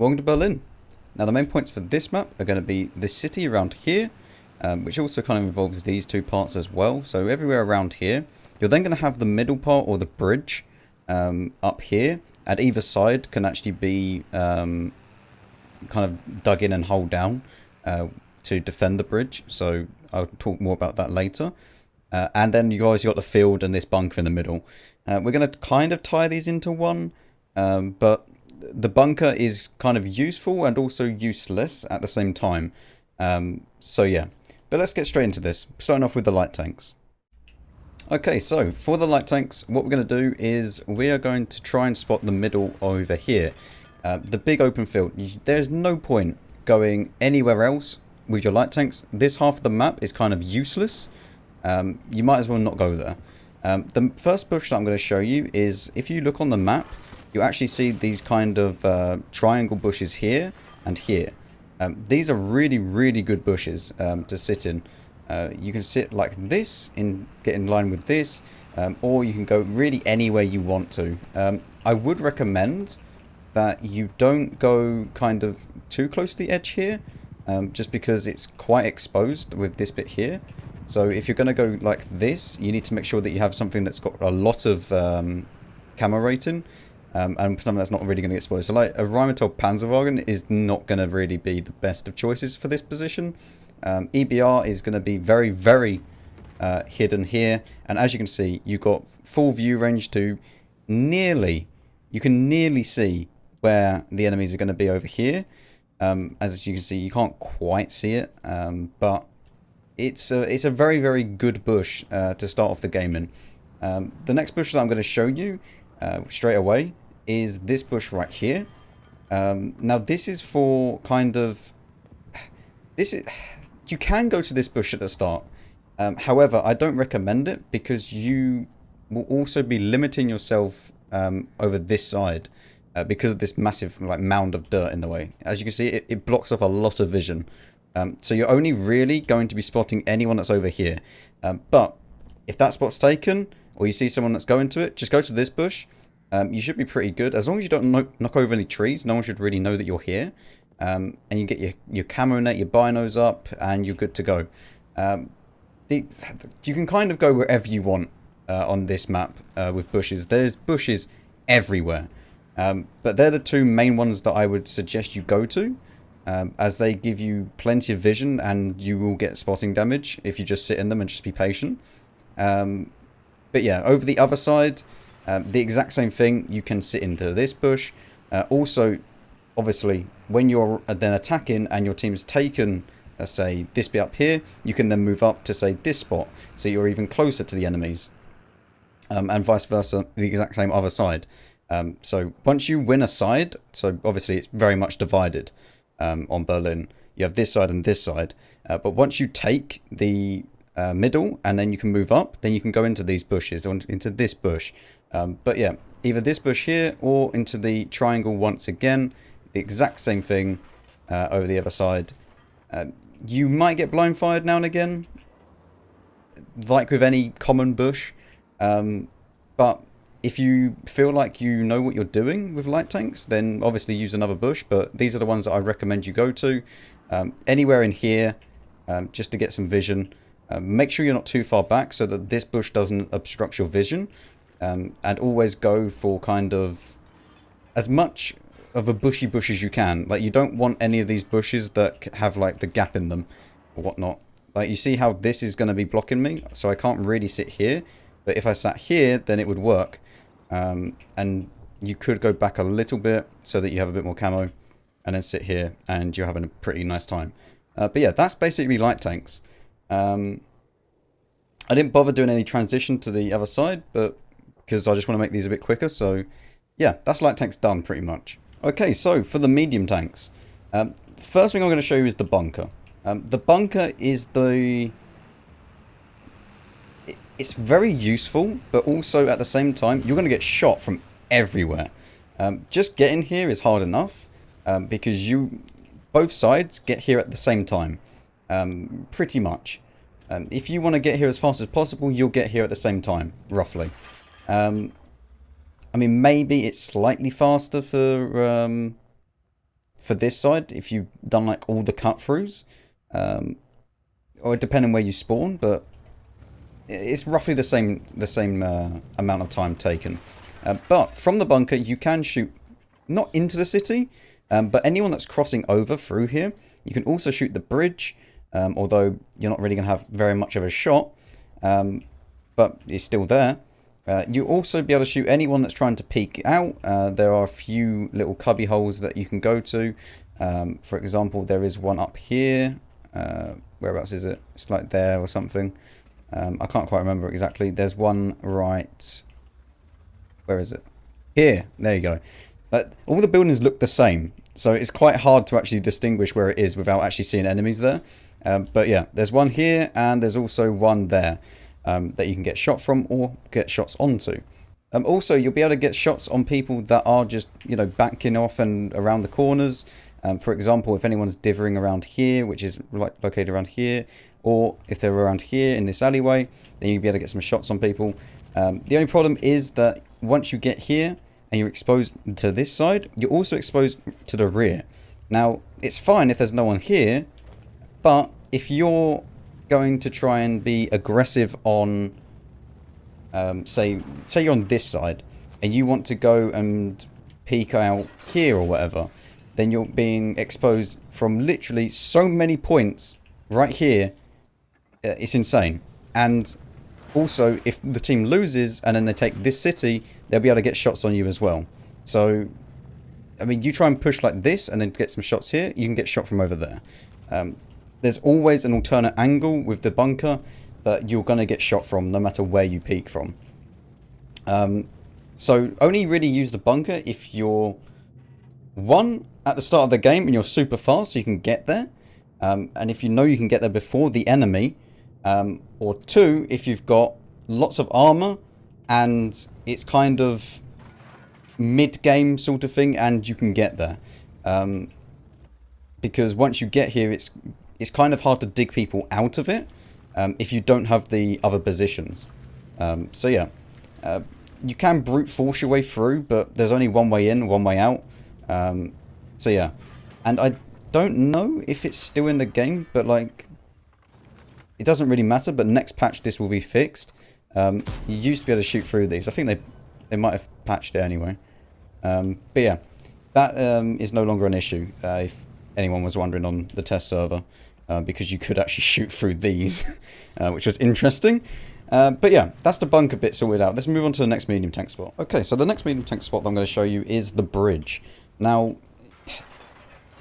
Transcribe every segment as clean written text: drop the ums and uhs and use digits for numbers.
Welcome to Berlin. Now the main points for this map are going to be this city around here, which also kind of involves these two parts as well. So everywhere around here, you're then going to have the middle part or the bridge up here. At either side can actually be kind of dug in and hold down to defend the bridge. So I'll talk more about that later. And then you guys got the field and this bunker in the middle. We're going to kind of tie these into one, but the bunker is kind of useful and also useless at the same time. So yeah, but let's get straight into this, starting off with the light tanks. Okay, so for the light tanks, what we're going to do is we are going to try and spot the middle over here. The big open field. There's no point going anywhere else with your light tanks. This half of the map is kind of useless. You might as well not go there. The first bush that I'm going to show you is, if you look on the map, you actually see these kind of triangle bushes here and here. These are really good bushes to sit in. You can sit like this, get in line with this, or you can go really anywhere you want to. I would recommend that you don't go kind of too close to the edge here, just because it's quite exposed with this bit here. So if you're going to go like this, you need to make sure that you have something that's got a lot of camo rating, and something that's not really going to get spoiled. So like a Rheinmetall Panzerwagen is not going to really be the best of choices for this position. EBR is going to be very hidden here, and as you can see, you've got full view range to you can nearly see where the enemies are going to be over here. As you can see, you can't quite see it, but it's a very good bush to start off the game in. The next bush that I'm going to show you straight away is this bush right here. Now this is for kind of you can go to this bush at the start. However, I don't recommend it because you will also be limiting yourself over this side because of this massive like mound of dirt in the way. As you can see, it blocks off a lot of vision. So you're only really going to be spotting anyone that's over here. But if that spot's taken, or you see someone that's going to it, just go to this bush. You should be pretty good. As long as you don't knock over any trees, no one should really know that you're here. And you get your camo net, your binos up, and you're good to go. You can kind of go wherever you want on this map with bushes. There's bushes everywhere. But they're the two main ones that I would suggest you go to. As they give you plenty of vision and you will get spotting damage if you just sit in them and just be patient. But yeah, over the other side, the exact same thing. You can sit into this bush. Also, obviously, when you're then attacking and your team's taken, let's say, this bit up here, you can then move up to, say, this spot. So you're even closer to the enemies. And vice versa, the exact same other side. So once you win a side, so obviously it's very much divided. On Berlin, you have this side and this side, but once you take the middle and then you can move up, then you can go into these bushes or into this bush. But yeah, either this bush here or into the triangle once again, the exact same thing over the other side. You might get blind fired now and again, like with any common bush, but if you feel like you know what you're doing with light tanks, then obviously use another bush, but these are the ones that I recommend you go to. Anywhere in here, just to get some vision. Make sure you're not too far back so that this bush doesn't obstruct your vision. And always go for kind of as much of a bushy bush as you can. Like, you don't want any of these bushes that have like the gap in them or whatnot. Like, you see how this is going to be blocking me, so I can't really sit here. But if I sat here, then it would work. And you could go back a little bit so that you have a bit more camo, and then sit here and you're having a pretty nice time. But yeah, that's basically light tanks. I didn't bother doing any transition to the other side, but because I just want to make these a bit quicker. So yeah, that's light tanks done pretty much. Okay, so for the medium tanks, the first thing I'm going to show you is the bunker. The bunker is it's very useful, but also at the same time, you're going to get shot from everywhere. Just getting here is hard enough, because both sides get here at the same time, pretty much. If you want to get here as fast as possible, you'll get here at the same time, roughly. I mean, maybe it's slightly faster for for this side if you've done like all the cut-throughs, or depending where you spawn, but it's roughly the same amount of time taken. But from the bunker, you can shoot not into the city, but anyone that's crossing over through here. You can also shoot the bridge, although you're not really going to have very much of a shot, but it's still there. You'll also be able to shoot anyone that's trying to peek out. There are a few little cubby holes that you can go to. For example, there is one up here. Whereabouts is it? It's like there or something. I can't quite remember exactly. There's one right... Where is it? Here. There you go. But all the buildings look the same. So it's quite hard to actually distinguish where it is without actually seeing enemies there. But yeah, there's one here and there's also one there that you can get shot from or get shots onto. Also, you'll be able to get shots on people that are just, you know, backing off and around the corners. For example, if anyone's dithering around here, which is located around here, or if they're around here in this alleyway, then you'll be able to get some shots on people. The only problem is that once you get here and you're exposed to this side, you're also exposed to the rear. Now, it's fine if there's no one here, but if you're going to try and be aggressive on, say you're on this side, and you want to go and peek out here or whatever, then you're being exposed from literally so many points right here. It's insane. And also, if the team loses and then they take this city, they'll be able to get shots on you as well. So, I mean, you try and push like this and then get some shots here, you can get shot from over there. There's always an alternate angle with the bunker that you're going to get shot from no matter where you peek from. So, only really use the bunker if you're, one, at the start of the game and you're super fast so you can get there. And if you know you can get there before the enemy. Or two, if you've got lots of armor and it's kind of mid-game sort of thing and you can get there. Because once you get here, it's kind of hard to dig people out of it if you don't have the other positions. So yeah, you can brute force your way through, but there's only one way in, one way out. So yeah, and I don't know if it's still in the game, but like, it doesn't really matter, but next patch this will be fixed. You used to be able to shoot through these. I think they might have patched it anyway. But yeah, that is no longer an issue, if anyone was wondering on the test server, because you could actually shoot through these, which was interesting. But yeah, that's the bunker bit sorted out. Let's move on to the next medium tank spot. Okay, so the next medium tank spot that I'm going to show you is the bridge. Now,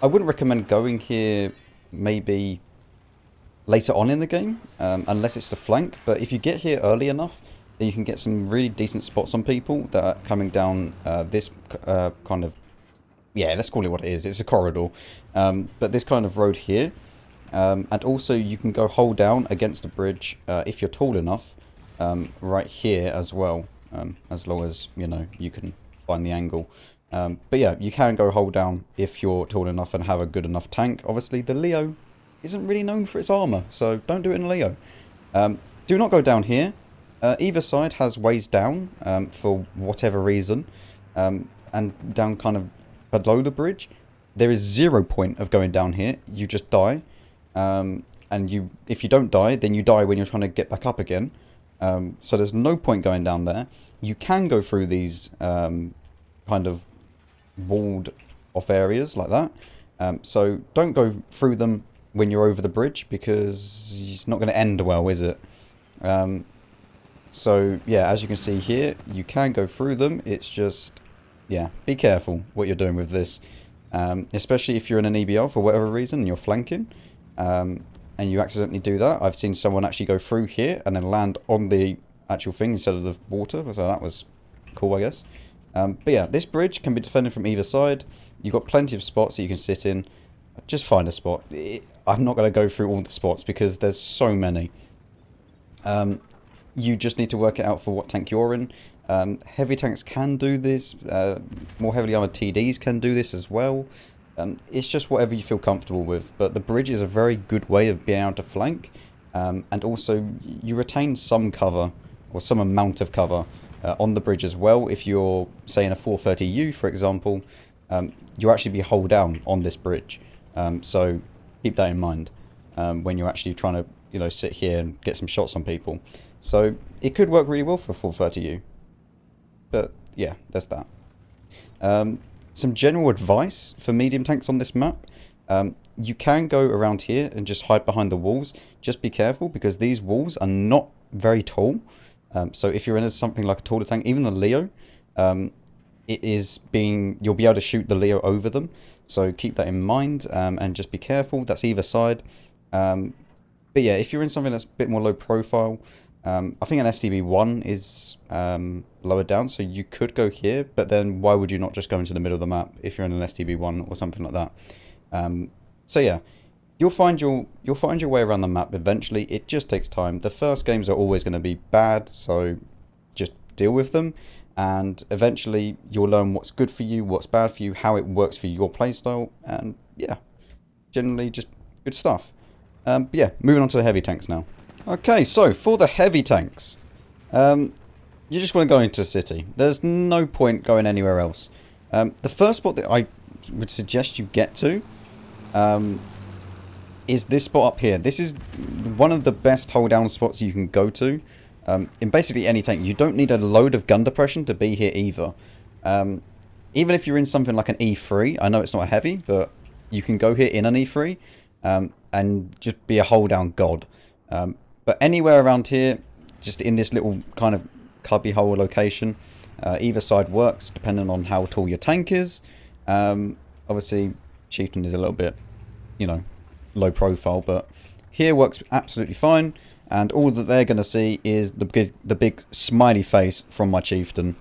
I wouldn't recommend going here maybe later on in the game, unless it's the flank, but if you get here early enough, then you can get some really decent spots on people that are coming down this kind of, yeah, let's call it what it is, it's a corridor, but this kind of road here, and also you can go hold down against the bridge if you're tall enough, right here as well, as long as, you know, you can find the angle. But yeah, you can go hold down if you're tall enough and have a good enough tank. Obviously, the Leo isn't really known for its armor, so don't do it in a Leo. Do not go down here. Either side has ways down for whatever reason, and down kind of below the bridge. There is 0 point of going down here. You just die, and if you don't die, then you die when you're trying to get back up again. So there's no point going down there. You can go through these kind of walled off areas like that. So don't go through them when you're over the bridge, because it's not going to end well, is it? So yeah, as you can see here, you can go through them. It's just, yeah, be careful what you're doing with this, especially if you're in an EBL for whatever reason and you're flanking, and you accidentally do that. I've seen someone actually go through here and then land on the actual thing instead of the water, so that was cool, I guess. But yeah, this bridge can be defended from either side. You've got plenty of spots that you can sit in. Just find a spot. I'm not going to go through all the spots because there's so many. You just need to work it out for what tank you're in. Heavy tanks can do this. More heavily armored TDs can do this as well. It's just whatever you feel comfortable with. But the bridge is a very good way of being able to flank. And also, you retain some cover, or some amount of cover, on the bridge as well. If you're, say, in a 430U, for example, you'll actually be hull down on this bridge. So keep that in mind when you're actually trying to, you know, sit here and get some shots on people. So it could work really well for a 430U. But yeah, there's that. Some general advice for medium tanks on this map. You can go around here and just hide behind the walls. Just be careful because these walls are not very tall. So if you're in something like a taller tank, even the Leo, you'll be able to shoot the Leo over them. So keep that in mind and just be careful. That's either side. But yeah, if you're in something that's a bit more low profile, I think an STB1 is lower down, so you could go here, but then why would you not just go into the middle of the map if you're in an STB1 or something like that? So yeah, you'll find your way around the map eventually. It just takes time. The first games are always going to be bad, so just deal with them, and eventually you'll learn what's good for you, what's bad for you, how it works for your playstyle, and yeah, generally just good stuff. But yeah, moving on to the heavy tanks now. Okay, so for the heavy tanks, you just want to go into the city. There's no point going anywhere else. The first spot that I would suggest you get to is this spot up here. This is one of the best hold down spots you can go to in basically any tank. You don't need a load of gun depression to be here either. Even if you're in something like an E3, I know it's not a heavy, but you can go here in an E3 and just be a hold down god. But anywhere around here, just in this little kind of cubby hole location, either side works depending on how tall your tank is. Obviously, Chieftain is a little bit, you know, low profile, but here works absolutely fine. And all that they're going to see is the big smiley face from my Chieftain.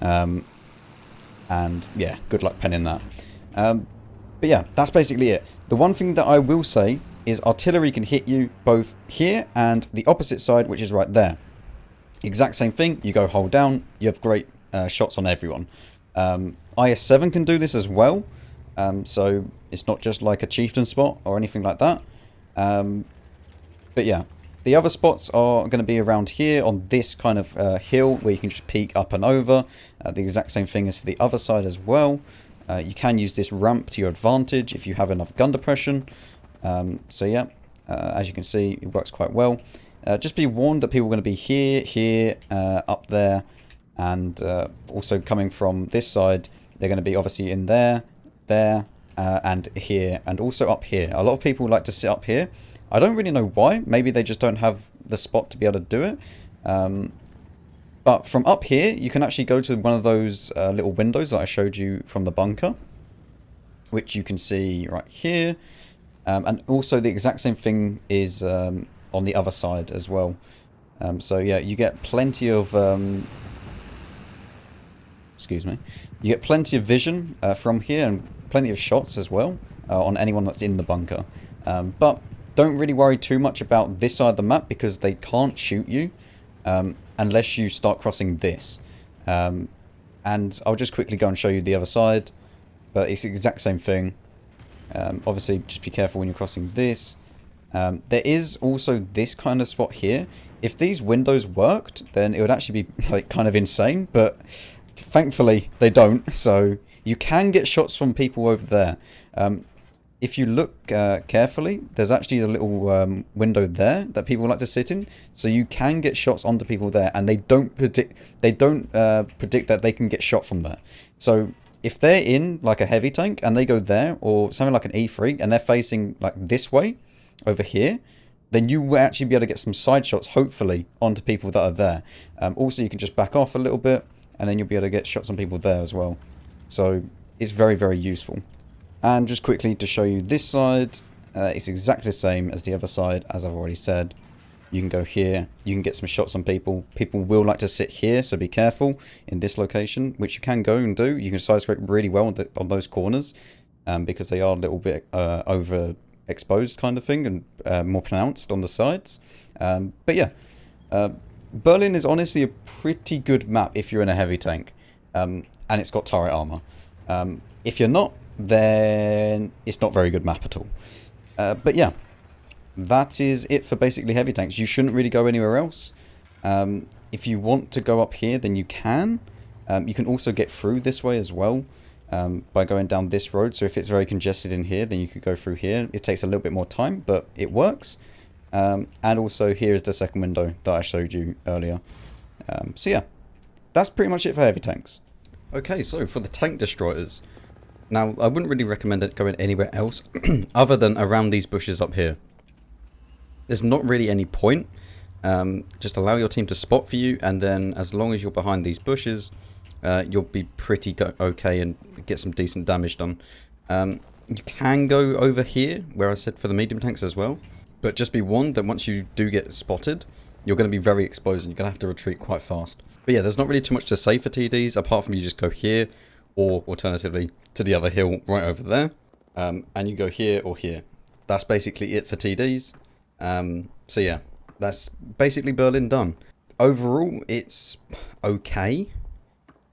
And yeah, good luck penning that. But yeah, that's basically it. The one thing that I will say is artillery can hit you both here and the opposite side, which is right there. Exact same thing. You go hold down, you have great shots on everyone. IS-7 can do this as well. So it's not just like a Chieftain spot or anything like that. But yeah, the other spots are going to be around here on this kind of hill where you can just peek up and over. The exact same thing as for the other side as well. You can use this ramp to your advantage if you have enough gun depression. So yeah, as you can see, it works quite well. Just be warned that people are going to be here, up there, and also coming from this side, they're going to be obviously in there, and here, and also up here. A lot of people like to sit up here. I don't really know why. Maybe they just don't have the spot to be able to do it. But from up here, you can actually go to one of those little windows that I showed you from the bunker, which you can see right here. And also the exact same thing is on the other side as well. So yeah, you get plenty of excuse me, you get plenty of vision from here and plenty of shots as well on anyone that's in the bunker. But don't really worry too much about this side of the map because they can't shoot you unless you start crossing this. And I'll just quickly go and show you the other side, but it's the exact same thing. Obviously, just be careful when you're crossing this. There is also this kind of spot here. If these windows worked, then it would actually be like kind of insane, but thankfully they don't. So you can get shots from people over there. If you look carefully, there's actually a little window there that people like to sit in. So you can get shots onto people there, and they don't predict that they can get shot from there. So if they're in like a heavy tank and they go there, or something like an E3, and they're facing like this way over here, then you will actually be able to get some side shots, hopefully, onto people that are there. Also, you can just back off a little bit, and then you'll be able to get shots on people there as well. So it's very, very useful. And just quickly to show you this side, it's exactly the same as the other side, as I've already said. You can go here, you can get some shots on people. People will like to sit here, so be careful in this location, which you can go and do. You can side scrape really well on those corners, because they are a little bit overexposed kind of thing, and more pronounced on the sides. But yeah, Berlin is honestly a pretty good map if you're in a heavy tank, and it's got turret armor. If you're not, then it's not very good map at all. But yeah, that is it for basically heavy tanks. You shouldn't really go anywhere else. If you want to go up here, then you can. You can also get through this way as well. by going down this road. So if it's very congested in here, then you could go through here. It takes a little bit more time, but it works. And also here is the second window that I showed you earlier. So yeah, that's pretty much it for heavy tanks. Okay, so for the tank destroyers. Now, I wouldn't really recommend it going anywhere else other than around these bushes up here. There's not really any point. Just allow your team to spot for you, and then as long as you're behind these bushes, you'll be pretty okay and get some decent damage done. You can go over here, where I said for the medium tanks as well, but just be warned that once you do get spotted, you're going to be very exposed and you're going to have to retreat quite fast. But yeah, there's not really too much to say for TDs, apart from you just go here, or alternatively to the other hill right over there, and you go here or here. That's basically it for TDs. So yeah, that's basically Berlin done. Overall, it's okay.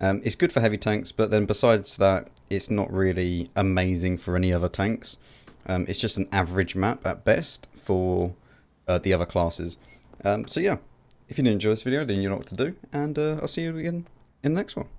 It's good for heavy tanks, but then besides that, it's not really amazing for any other tanks. It's just an average map at best for the other classes. So yeah, if you did enjoy this video, then you know what to do, and I'll see you again in the next one.